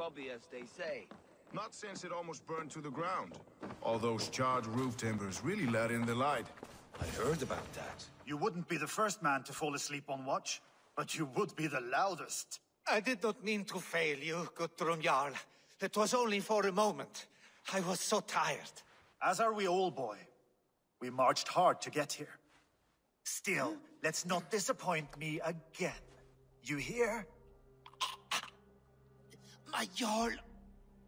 grubby, as they say. Not since it almost burned to the ground. All those charred roof timbers really let in the light. I heard about that. You wouldn't be the first man to fall asleep on watch, but you would be the loudest. I did not mean to fail you, Guthrum Jarl. It was only for a moment. I was so tired. As are we all, boy. We marched hard to get here. Still, let's not disappoint me again. You hear? My Jarl,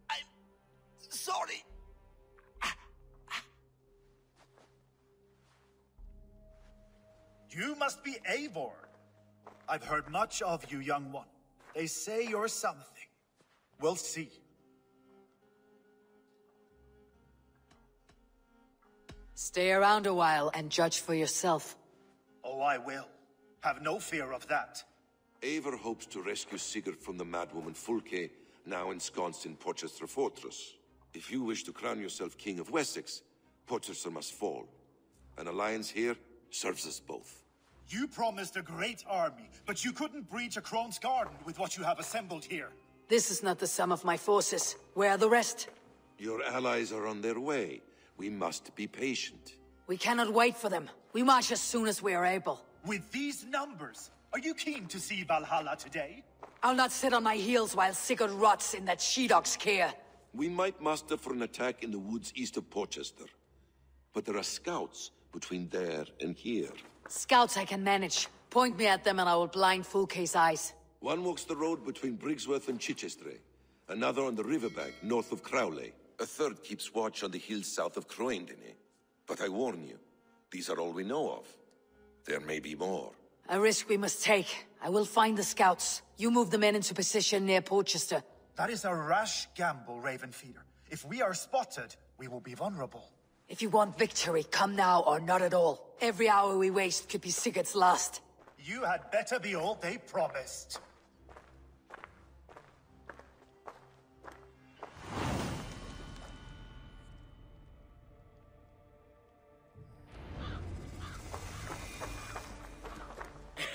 I'm sorry. You must be Eivor. I've heard much of you, young one. They say you're something. We'll see. Stay around a while and judge for yourself. Oh, I will. Have no fear of that. Eivor hopes to rescue Sigurd from the madwoman Fulke, now ensconced in Porchester Fortress. If you wish to crown yourself King of Wessex, Porchester must fall. An alliance here serves us both. You promised a great army, but you couldn't breach a Krone's garden with what you have assembled here. This is not the sum of my forces. Where are the rest? Your allies are on their way. We must be patient. We cannot wait for them. We march as soon as we are able. With these numbers, are you keen to see Valhalla today? I'll not sit on my heels while Sigurd rots in that she-dog's care. We might muster for an attack in the woods east of Porchester. But there are scouts between there and here. Scouts I can manage. Point me at them and I will blind Fulke's eyes. One walks the road between Briggsworth and Chichester. Another on the riverbank north of Crowley. A third keeps watch on the hills south of Croendene. But I warn you, these are all we know of. There may be more. A risk we must take. I will find the scouts. You move the men into position near Porchester. That is a rash gamble, Ravenfeeder. If we are spotted, we will be vulnerable. If you want victory, come now or not at all. Every hour we waste could be Sigurd's last. You had better be all they promised.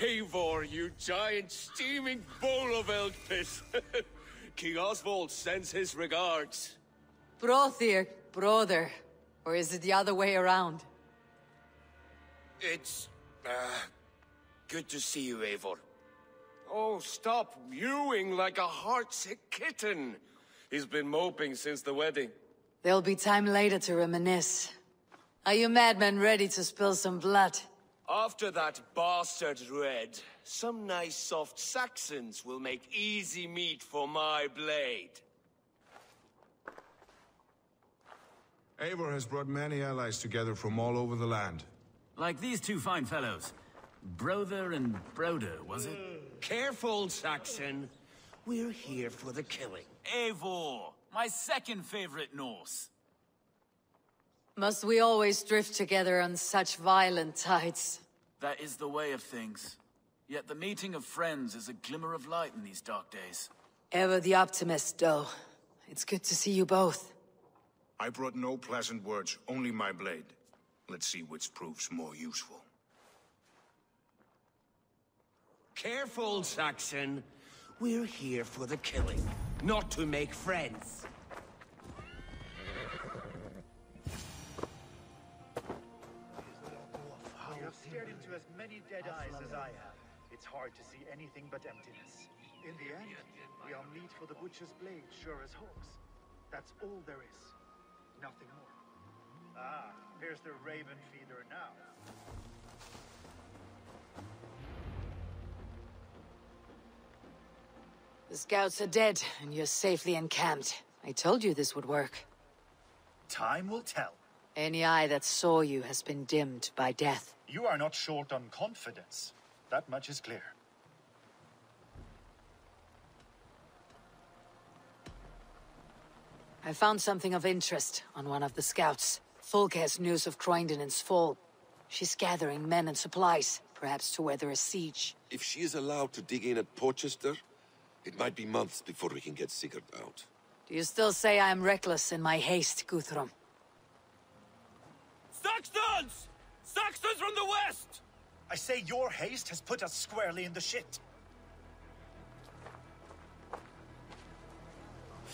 Eivor, you giant steaming bowl of elk piss. King Oswald sends his regards. Brothir, brother. Or is it the other way around? It's, good to see you, Eivor. Oh, stop mewing like a heartsick kitten. He's been moping since the wedding. There'll be time later to reminisce. Are you madmen ready to spill some blood? After that bastard Red, some nice soft Saxons will make easy meat for my blade. Eivor has brought many allies together from all over the land. Like these two fine fellows. Brother and Broder, was it? Careful, Saxon. We're here for the killing. Eivor, my second favorite Norse. Must we always drift together on such violent tides? That is the way of things. Yet the meeting of friends is a glimmer of light in these dark days. Ever the optimist, though. It's good to see you both. I brought no pleasant words, only my blade. Let's see which proves more useful. Careful, Saxon. We're here for the killing, not to make friends. Stared into as many dead eyes as I have. It's hard to see anything but emptiness. In the end, we are meat for the butcher's blade, sure as hawks. That's all there is. Nothing more. Ah, here's the raven feeder now. The scouts are dead, and you're safely encamped. I told you this would work. Time will tell. Any eye that saw you has been dimmed by death. You are not short on confidence. That much is clear. I found something of interest on one of the scouts. Fulke has news of Croenden's fall. She's gathering men and supplies, perhaps to weather a siege. If she is allowed to dig in at Porchester, it might be months before we can get Sigurd out. Do you still say I am reckless in my haste, Guthrum? Saxons! Saxons from the west! I say your haste has put us squarely in the shit.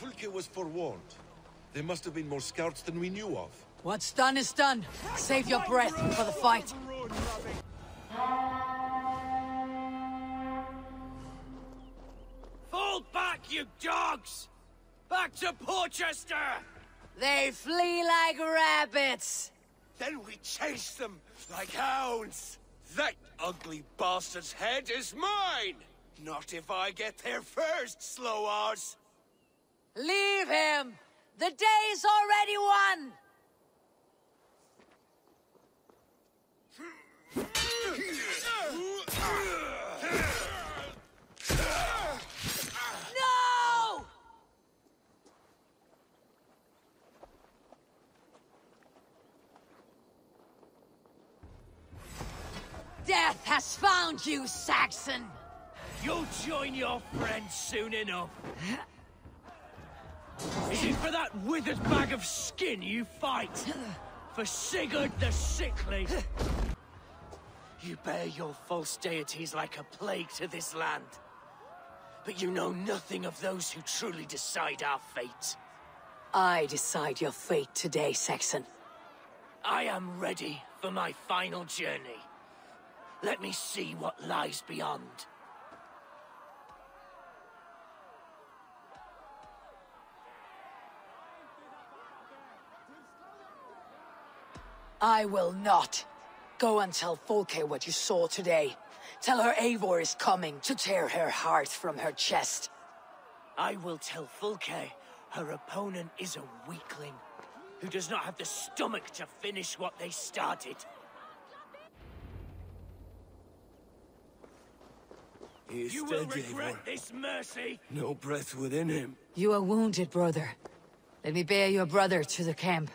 Fulke was forewarned. There must have been more scouts than we knew of. What's done is done. Save your breath for the fight. Fall back, you dogs! Back to Porchester! They flee like rabbits. Then we chase them like hounds. That ugly bastard's head is mine! Not if I get there first, slow-arse! Leave him! The day's already won! No! Death has found you, Saxon! You'll join your friends soon enough. Is it for that withered bag of skin you fight? For Sigurd the Sickly? You bear your false deities like a plague to this land. But you know nothing of those who truly decide our fate. I decide your fate today, Saxon. I am ready for my final journey. Let me see what lies beyond. I will not. Go and tell Fulke what you saw today. Tell her Eivor is coming to tear her heart from her chest. I will tell Fulke her opponent is a weakling, who does not have the stomach to finish what they started. You will regret this, Mercy! No breath within him. You are wounded, brother. Let me bear your brother to the camp.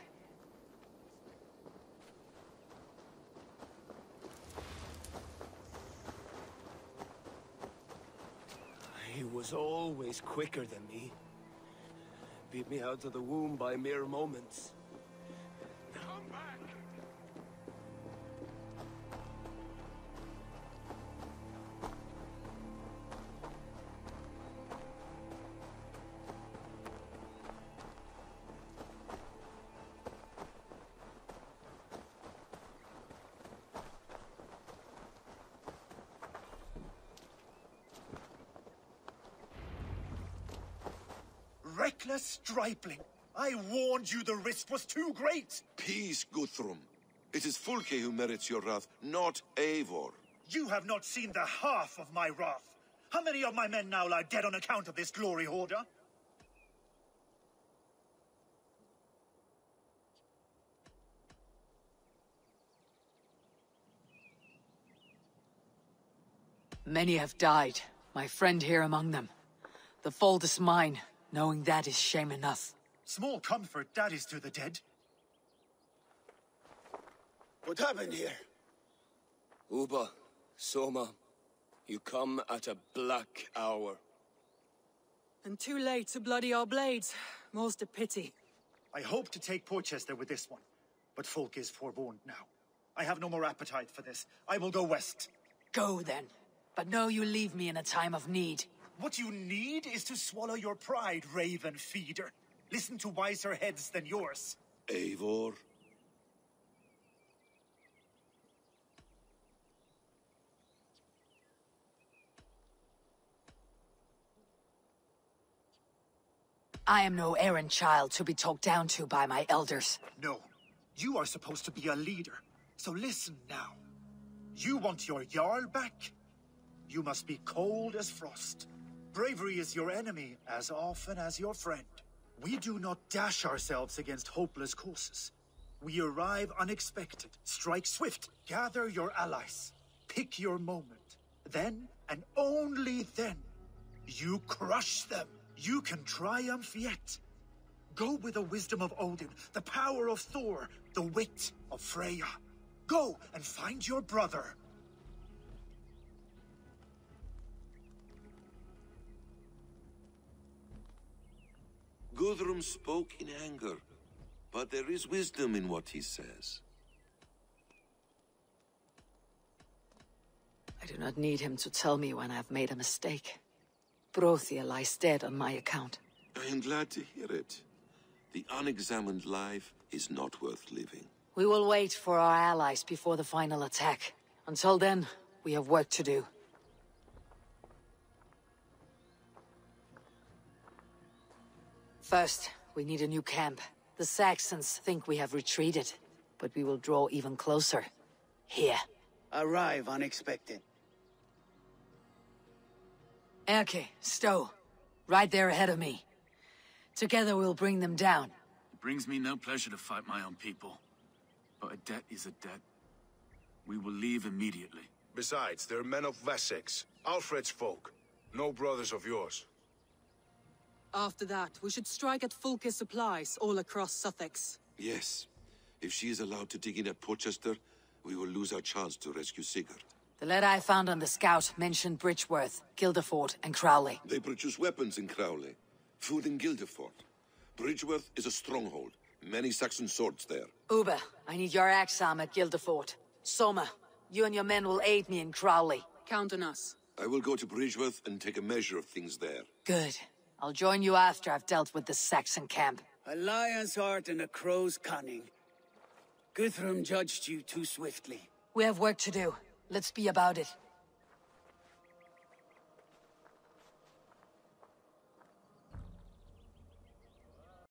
He was always quicker than me. Beat me out of the womb by mere moments. Come back! Reckless stripling! I warned you the risk was too great! Peace, Guthrum. It is Fulke who merits your wrath, not Eivor. You have not seen the half of my wrath. How many of my men now lie dead on account of this glory hoarder? Many have died, my friend here among them. The fault is mine, knowing that is shame enough. Small comfort that is to the dead. What happened here? Uba, Soma, you come at a black hour. And too late to bloody our blades. Most a pity. I hope to take Porchester with this one, but Folk is forewarned now. I have no more appetite for this. I will go west. Go then, but know you leave me in a time of need. What you need is to swallow your pride, raven feeder. Listen to wiser heads than yours. Eivor? I am no errand child to be talked down to by my elders. No, you are supposed to be a leader. So listen now. You want your Jarl back? You must be cold as frost. Bravery is your enemy as often as your friend. We do not dash ourselves against hopeless courses. We arrive unexpected, strike swift, gather your allies, pick your moment. Then, and only then, you crush them. You can triumph yet. Go with the wisdom of Odin, the power of Thor, the wit of Freya. Go and find your brother. Guthrum spoke in anger, but there is wisdom in what he says. I do not need him to tell me when I have made a mistake. Brothia lies dead on my account. I am glad to hear it. The unexamined life is not worth living. We will wait for our allies before the final attack. Until then, we have work to do. First, we need a new camp. The Saxons think we have retreated, but we will draw even closer. Here. Arrive unexpected. Erke, Stowe. Right there ahead of me. Together we'll bring them down. It brings me no pleasure to fight my own people. But a debt is a debt. We will leave immediately. Besides, they're men of Wessex, Alfred's folk. No brothers of yours. After that, we should strike at Fulke's supplies all across Sussex. Yes. If she is allowed to dig in at Porchester, we will lose our chance to rescue Sigurd. The letter I found on the scout mentioned Bridgeworth, Guilderford, and Crowley. They produce weapons in Crowley, food in Guilderford. Bridgeworth is a stronghold. Many Saxon swords there. Uber, I need your axe arm at Guilderford. Soma, you and your men will aid me in Crowley. Count on us. I will go to Bridgeworth and take a measure of things there. Good. I'll join you after I've dealt with the Saxon camp. A lion's heart and a crow's cunning. Guthrum judged you too swiftly. We have work to do. Let's be about it.